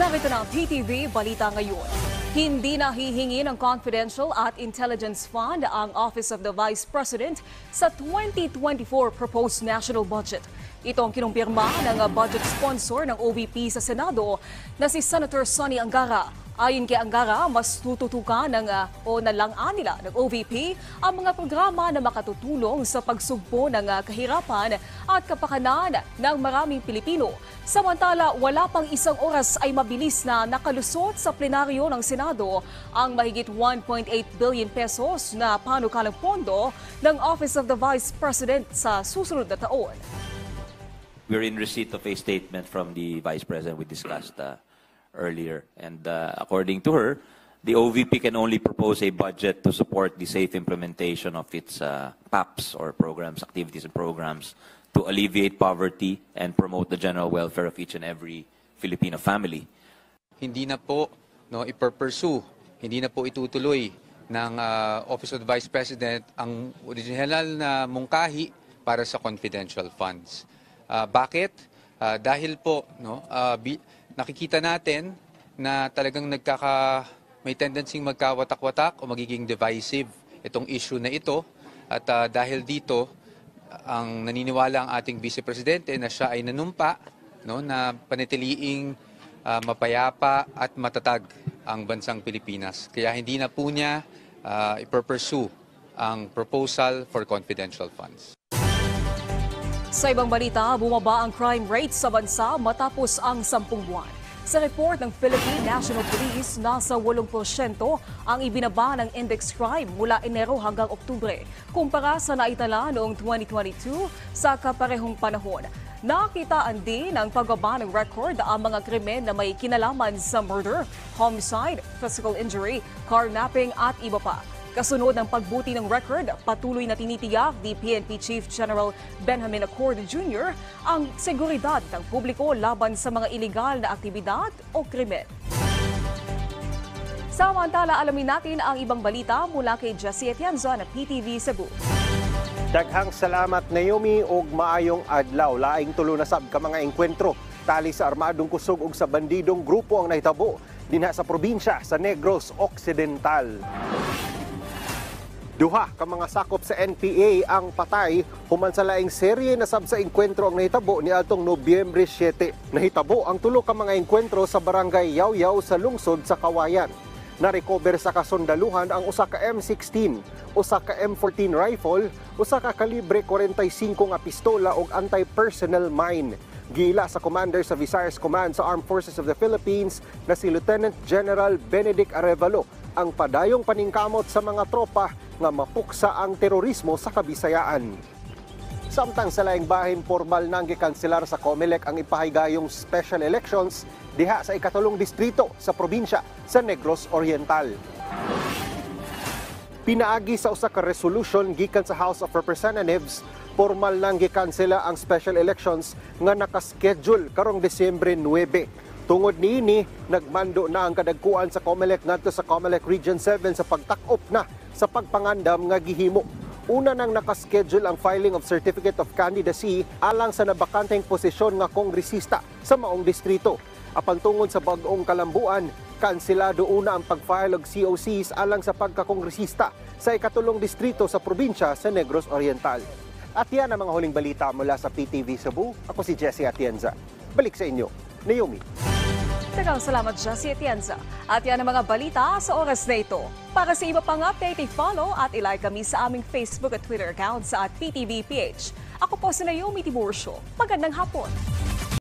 Narito na ang PTV Balita ngayon. Hindi na hihingi ng Confidential at Intelligence Fund ang Office of the Vice President sa 2024 proposed national budget. Ito ang kinumpirma ng budget sponsor ng OVP sa Senado na si Senator Sonny Angara. Ayon kay Angara, mas tututukan o nalangaan nila ng OVP ang mga programa na makatutulong sa pagsugpo ng kahirapan at kapakanan ng maraming Pilipino. Samantala, wala pang isang oras ay mabilis na nakalusot sa plenaryo ng Senado ang mahigit 1.8 billion pesos na panukalang pondo ng Office of the Vice President sa susunod na taon. We're in receipt of a statement from the Vice President we discussed earlier. And according to her, the OVP can only propose a budget to support the safe implementation of its PAPs or programs, activities and programs to alleviate poverty and promote the general welfare of each and every Filipino family. Hindi na po ipursue, hindi na po itutuloy ng Office of the Vice President ang original na mungkahi para sa confidential funds. Bakit? Dahil po nakikita natin na talagang may tendency magkawatak-watak o magiging divisive itong issue na ito. At dahil dito, ang naniniwala ang ating Vice Presidente na siya ay nanumpa na panatiliing mapayapa at matatag ang bansang Pilipinas. Kaya hindi na po niya ipursue ang proposal for confidential funds. Sa ibang balita, bumaba ang crime rate sa bansa matapos ang 10 buwan. Sa report ng Philippine National Police, nasa 8% ang ibinaba ng index crime mula Enero hanggang Oktubre, kumpara sa naitala noong 2022 sa kaparehong panahon. Nakitaan din ang pagbaba ng record ang mga krimen na may kinalaman sa murder, homicide, physical injury, carnapping at iba pa. Kasunod ng pagbuti ng record, patuloy na tinitiyak ni PNP Chief General Benjamin Accord Jr. ang seguridad ng publiko laban sa mga iligal na aktibidad o krimen. Samantala, alamin natin ang ibang balita mula kay Jessie Atienza ng PTV Cebu. Daghang salamat Naomi og maayong adlaw. Laing tulo na sab ka mga engkwentro tali sa armadong kusog ug sa bandidong grupo ang nahitabo dinha sa probinsya sa Negros Occidental. Duha ka mga sakop sa NPA ang patay human sa laing serye na sab sa engkwentro ang nahitabo ni atong Nobyembre 7. Nahitabo ang tulo ka mga engkwentro sa barangay Yaw-Yaw sa lungsod sa Kawayan. Na-recover sa kasundaluhan ang usa ka M16, usa ka M14 rifle, usa ka kalibre 45 nga pistola ug anti-personnel mine. Gila sa commander sa Visayas Command sa Armed Forces of the Philippines na si Lieutenant General Benedict Arevalo ang padayong paningkamot sa mga tropa nga mapuksa ang terorismo sa Kabisayaan. Samtang sa laing bahin, formal nang gikanselar sa COMELEC ang ipahigayong special elections diha sa ikatulong distrito sa probinsya sa Negros Oriental. Pinaagi sa usa ka resolution gikan sa House of Representatives, formal nang gikansela ang special elections nga nakaschedule karong Desyembre 9. Tungod niini, nagmando na ang kadagkuan sa COMELEC ngadto sa COMELEC Region 7 sa pagtak-op na sa pagpangandam nga gihimo. Una nang nakaschedule ang filing of Certificate of Candidacy alang sa nabakanteng posisyon nga kongresista sa maong distrito. Apan tungod sa bag-ong kalambuan, kanselado una ang pag-file og COCs alang sa pagkakongresista sa ikatulong distrito sa probinsya sa Negros Oriental. At yan ang mga huling balita mula sa PTV Cebu. Ako si Jessie Atienza. Balik sa inyo, Naomi. Tagang salamat, Jessie Atienza. At yan ang mga balita sa oras na ito. Para sa iba pang update, i-follow at i-like kami sa aming Facebook at Twitter account sa @PTVPH. Ako po si Naomi Tiburcio. Magandang hapon.